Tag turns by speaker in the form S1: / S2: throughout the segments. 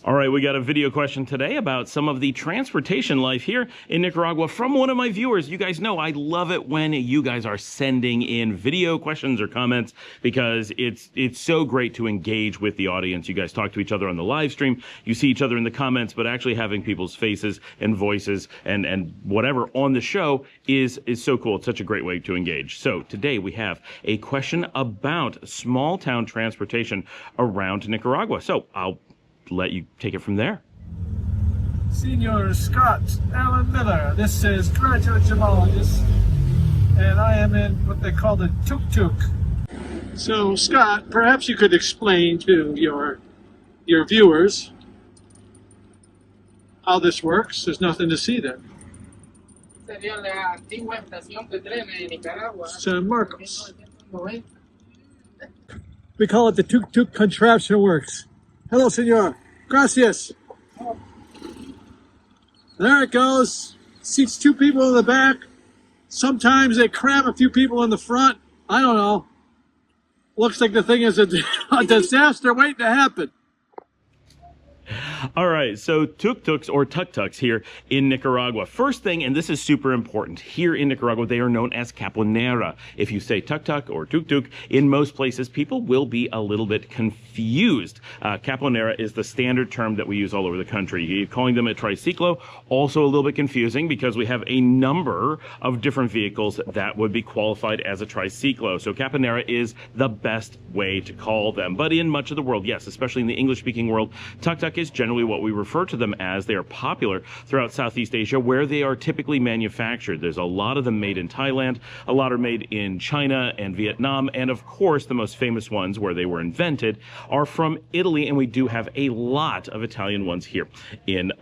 S1: All right, we got a video question today about some of the transportation life here in Nicaragua from one of my viewers. You guys know I love it when you guys are sending in video questions or comments because it's so great to engage with the audience. You guys talk to each other on the live stream, you see each other in the comments, but actually having people's faces and voices and whatever on the show is so cool. It's such a great way to engage. So today we have a question about small town transportation around Nicaragua. So I'll let you take it from there.
S2: Senior Scott Allen Miller. This is graduate gemologist, and I am in what they call the Tuk Tuk. So, Scott, perhaps you could explain to your viewers how this works. There's nothing to see there.
S3: Sería la antigua estación de trenes de Nicaragua.
S2: San Marcos. We call it the Tuk Tuk contraption works. Hello, senor. Gracias. There it goes. Seats two people in the back. Sometimes they cram a few people in the front. I don't know. Looks like the thing is a disaster waiting to happen.
S1: All right, so tuk-tuks or tuk-tuks here in Nicaragua. First thing, and this is super important, here in Nicaragua, they are known as Caponera. If you say tuk-tuk or tuk-tuk, in most places, people will be a little bit confused. Caponera is the standard term that we use all over the country. Calling them a tricyclo, also a little bit confusing because we have a number of different vehicles that would be qualified as a tricyclo. So Caponera is the best way to call them. But in much of the world, yes, especially in the English-speaking world, tuk-tuk is generally what we refer to them as. They are popular throughout Southeast Asia where they are typically manufactured. There's a lot of them made in Thailand, a lot are made in China and Vietnam, and of course the most famous ones where they were invented are from Italy, and we do have a lot of Italian ones here in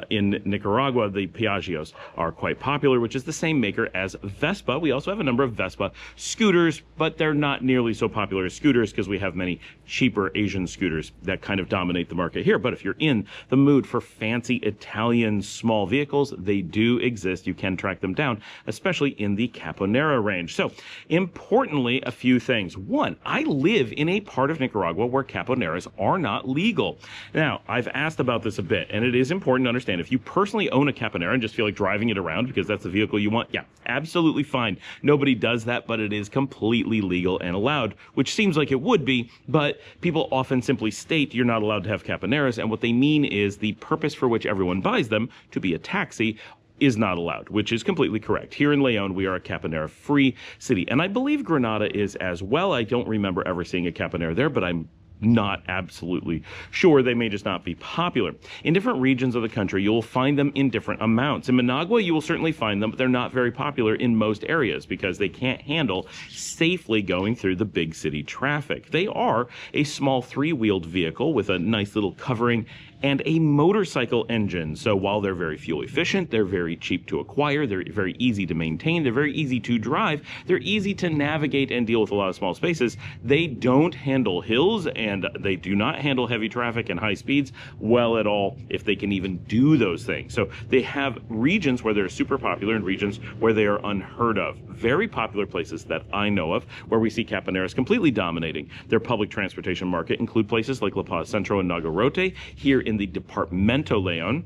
S1: Nicaragua. The Piaggios are quite popular, which is the same maker as Vespa. We also have a number of Vespa scooters, but they're not nearly so popular as scooters because we have many cheaper Asian scooters that kind of dominate the market here. But if you're in the mood for fancy Italian small vehicles, they do exist. You can track them down, especially in the Caponera range. So, importantly, a few things. One, I live in a part of Nicaragua where Caponeras are not legal. Now, I've asked about this a bit, and it is important to understand if you personally own a Caponera and just feel like driving it around because that's the vehicle you want, yeah, absolutely fine. Nobody does that, but it is completely legal and allowed, which seems like it would be, but people often simply state you're not allowed to have Caponeras, and what they mean is the purpose for which everyone buys them, to be a taxi, is not allowed, which is completely correct. Here in Leon, we are a Caponera-free city, and I believe Granada is as well. I don't remember ever seeing a Caponera there, but I'm not absolutely sure. They may just not be popular. In different regions of the country, you'll find them in different amounts. In Managua, you will certainly find them, but they're not very popular in most areas because they can't handle safely going through the big city traffic. They are a small three-wheeled vehicle with a nice little covering and a motorcycle engine. So while they're very fuel efficient, they're very cheap to acquire, they're very easy to maintain, they're very easy to drive, they're easy to navigate and deal with a lot of small spaces. They don't handle hills and they do not handle heavy traffic and high speeds well at all, if they can even do those things. So they have regions where they're super popular and regions where they are unheard of. Very popular places that I know of where we see Caponeras completely dominating their public transportation market include places like La Paz Centro and Nagarote, here in the Departamento Leon,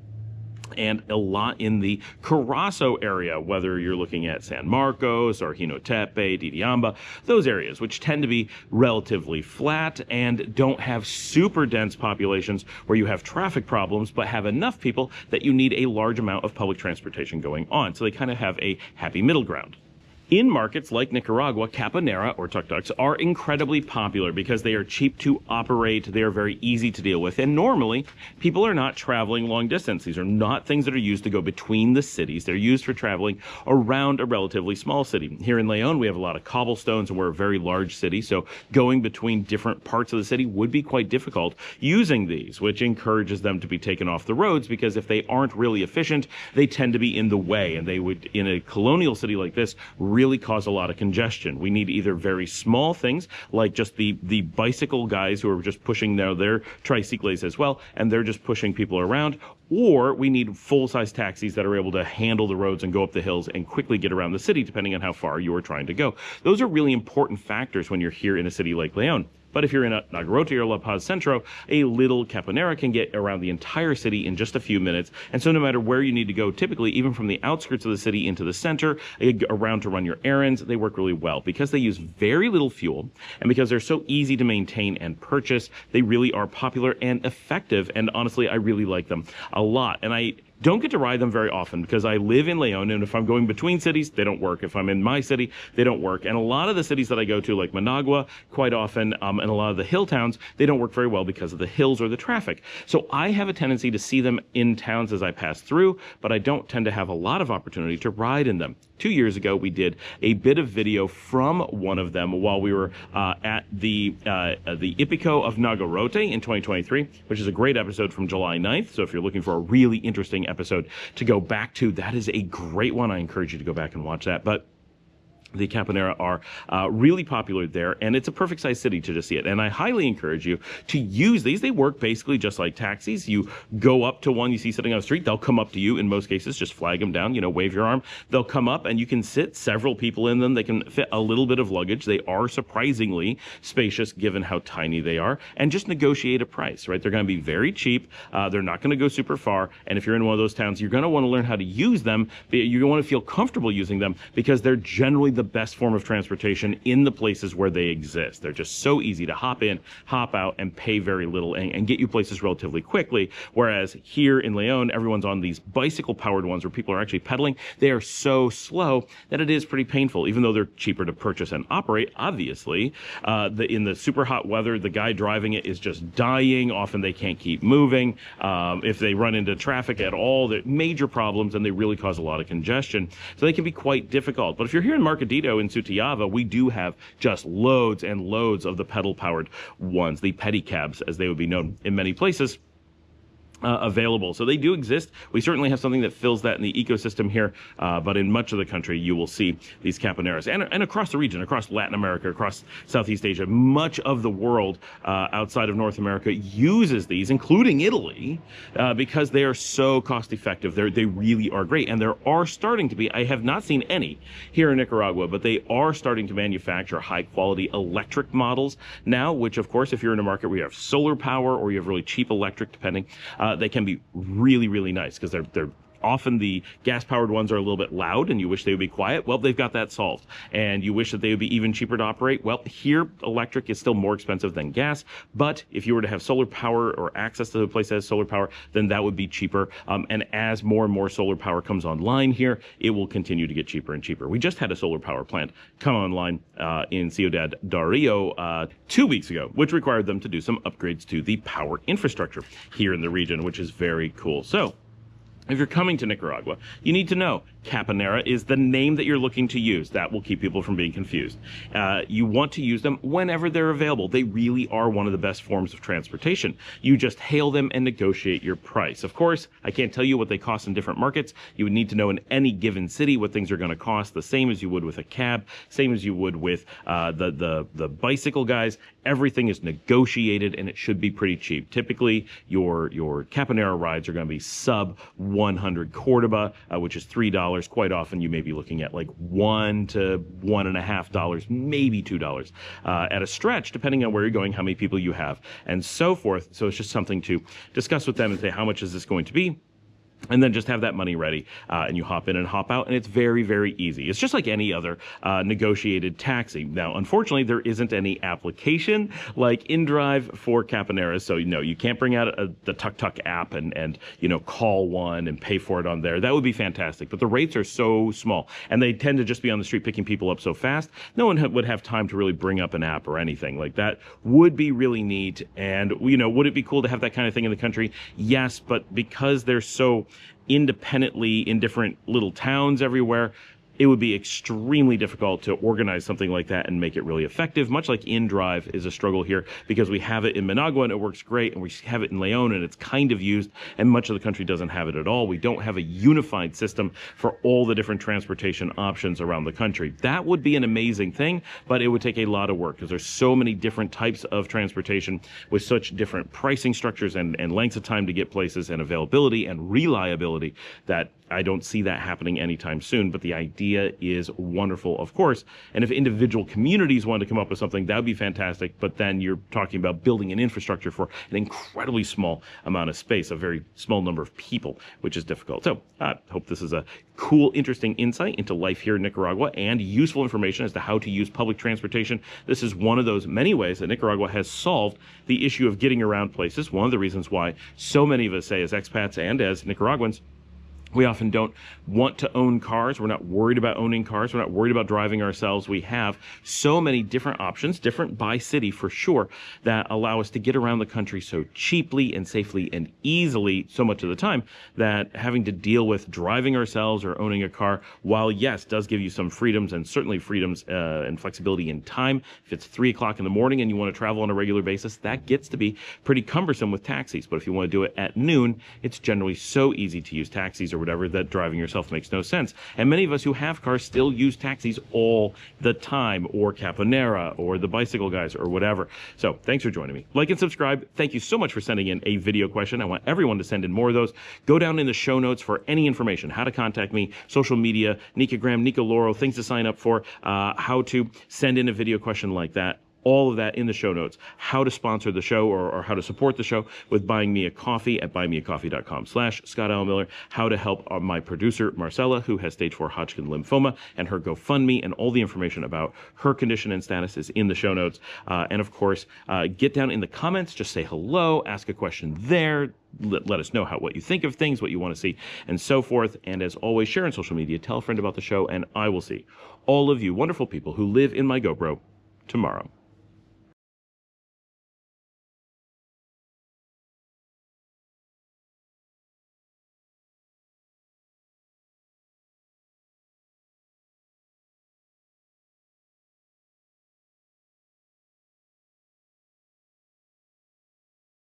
S1: and a lot in the Carazo area, whether you're looking at San Marcos or Jinotepe, Diriamba, those areas, which tend to be relatively flat and don't have super dense populations where you have traffic problems, but have enough people that you need a large amount of public transportation going on. So they kind of have a happy middle ground. In markets like Nicaragua, Caponera, or tuk-tuks, are incredibly popular because they are cheap to operate, they are very easy to deal with, and normally, people are not traveling long distance. These are not things that are used to go between the cities. They're used for traveling around a relatively small city. Here in Leon, we have a lot of cobblestones, and we're a very large city, so going between different parts of the city would be quite difficult using these, which encourages them to be taken off the roads, because if they aren't really efficient, they tend to be in the way, and they would, in a colonial city like this, really cause a lot of congestion. We need either very small things, like just the bicycle guys who are just pushing their tricycles as well, and they're just pushing people around, or we need full-size taxis that are able to handle the roads and go up the hills and quickly get around the city, depending on how far you are trying to go. Those are really important factors when you're here in a city like León. But if you're in a Nagarrote or La Paz Centro, a little Caponera can get around the entire city in just a few minutes. And so no matter where you need to go, typically even from the outskirts of the city into the center, around to run your errands, they work really well. Because they use very little fuel, and because they're so easy to maintain and purchase, they really are popular and effective. And honestly, I really like them a lot. And I don't get to ride them very often because I live in León, and if I'm going between cities, they don't work. If I'm in my city, they don't work. And a lot of the cities that I go to, like Managua, quite often, and a lot of the hill towns, they don't work very well because of the hills or the traffic. So I have a tendency to see them in towns as I pass through, but I don't tend to have a lot of opportunity to ride in them. 2 years ago, we did a bit of video from one of them while we were at the Ipico of Nagarrote in 2023, which is a great episode from July 9th. So if you're looking for a really interesting episode to go back to, that is a great one. I encourage you to go back and watch that. But the Caponera are really popular there, and it's a perfect size city to just see it. And I highly encourage you to use these. They work basically just like taxis. You go up to one you see sitting on the street, they'll come up to you. In most cases, just flag them down, wave your arm. They'll come up and you can sit several people in them. They can fit a little bit of luggage. They are surprisingly spacious given how tiny they are, and just negotiate a price, right? They're going to be very cheap. They're not going to go super far. And if you're in one of those towns, you're going to want to learn how to use them. You're going to want to feel comfortable using them because they're generally the best form of transportation in the places where they exist. They're just so easy to hop in, hop out, and pay very little and get you places relatively quickly. Whereas here in León, everyone's on these bicycle-powered ones where people are actually pedaling. They are so slow that it is pretty painful, even though they're cheaper to purchase and operate, obviously. In the super hot weather, the guy driving it is just dying. Often they can't keep moving. If they run into traffic at all, they're major problems, and they really cause a lot of congestion. So they can be quite difficult. But if you're here in Mercadito in Sutiava, we do have just loads and loads of the pedal-powered ones, the pedicabs, as they would be known in many places. Available. So they do exist. We certainly have something that fills that in the ecosystem here, but in much of the country, you will see these Caponeras. And across the region, across Latin America, across Southeast Asia, much of the world outside of North America uses these, including Italy, because they are so cost-effective. They really are great. And there are starting to be, I have not seen any here in Nicaragua, but they are starting to manufacture high-quality electric models now, which, of course, if you're in a market where you have solar power or you have really cheap electric, depending, they can be really, really nice because they're often the gas-powered ones are a little bit loud and you wish they would be quiet. Well, they've got that solved. And you wish that they would be even cheaper to operate. Well, here, electric is still more expensive than gas. But if you were to have solar power or access to a place that has solar power, then that would be cheaper. And as more and more solar power comes online here, it will continue to get cheaper and cheaper. We just had a solar power plant come online in Ciudad del Rio 2 weeks ago, which required them to do some upgrades to the power infrastructure here in the region, which is very cool. So, if you're coming to Nicaragua, you need to know Caponera is the name that you're looking to use. That will keep people from being confused. You want to use them whenever they're available. They really are one of the best forms of transportation. You just hail them and negotiate your price. Of course, I can't tell you what they cost in different markets. You would need to know in any given city what things are going to cost, the same as you would with a cab, same as you would with the bicycle guys. Everything is negotiated, and it should be pretty cheap. Typically, your Caponera rides are going to be sub 100 Cordoba, which is $3. Quite often, you may be looking at like $1 to $1.50, maybe $2 at a stretch, depending on where you're going, how many people you have, and so forth. So it's just something to discuss with them and say, how much is this going to be? And then just have that money ready, and you hop in and hop out, and it's very, very easy. It's just like any other negotiated taxi. Now, unfortunately, there isn't any application like InDrive for Caponeras, so you can't bring out the Tuk Tuk app and call one and pay for it on there. That would be fantastic, but the rates are so small, and they tend to just be on the street picking people up so fast. No one would have time to really bring up an app or anything like that. Would be really neat, and would it be cool to have that kind of thing in the country? Yes, but because they're so independently in different little towns everywhere, it would be extremely difficult to organize something like that and make it really effective, much like InDrive is a struggle here, because we have it in Managua and it works great, and we have it in Leon and it's kind of used, and much of the country doesn't have it at all. We don't have a unified system for all the different transportation options around the country. That would be an amazing thing, but it would take a lot of work because there's so many different types of transportation with such different pricing structures and lengths of time to get places and availability and reliability that I don't see that happening anytime soon. But the idea is wonderful, of course. And if individual communities wanted to come up with something, that would be fantastic. But then you're talking about building an infrastructure for an incredibly small amount of space, a very small number of people, which is difficult. So I hope this is a cool, interesting insight into life here in Nicaragua and useful information as to how to use public transportation. This is one of those many ways that Nicaragua has solved the issue of getting around places. One of the reasons why so many of us say as expats and as Nicaraguans, we often don't want to own cars. We're not worried about owning cars. We're not worried about driving ourselves. We have so many different options, different by city for sure, that allow us to get around the country so cheaply and safely and easily so much of the time that having to deal with driving ourselves or owning a car, while yes, does give you some freedoms and certainly freedoms and flexibility in time. If it's 3 o'clock in the morning and you want to travel on a regular basis, that gets to be pretty cumbersome with taxis. But if you want to do it at noon, it's generally so easy to use taxis or whatever that driving yourself makes no sense. And many of us who have cars still use taxis all the time, or Caponera, or the bicycle guys, or whatever. So thanks for joining me. Like and subscribe. Thank you so much for sending in a video question. I want everyone to send in more of those. Go down in the show notes for any information, how to contact me, social media, Nicagram, Nico Laurel, things to sign up for, how to send in a video question like that. All of that in the show notes, how to sponsor the show or how to support the show with buying me a coffee at buymeacoffee.com/Scott Alan Miller, how to help my producer, Marcela, who has stage 4 Hodgkin lymphoma, and her GoFundMe, and all the information about her condition and status is in the show notes. And of course, get down in the comments, just say hello, ask a question there. Let us know what you think of things, what you want to see, and so forth. And as always, share on social media, tell a friend about the show, and I will see all of you wonderful people who live in my GoPro tomorrow.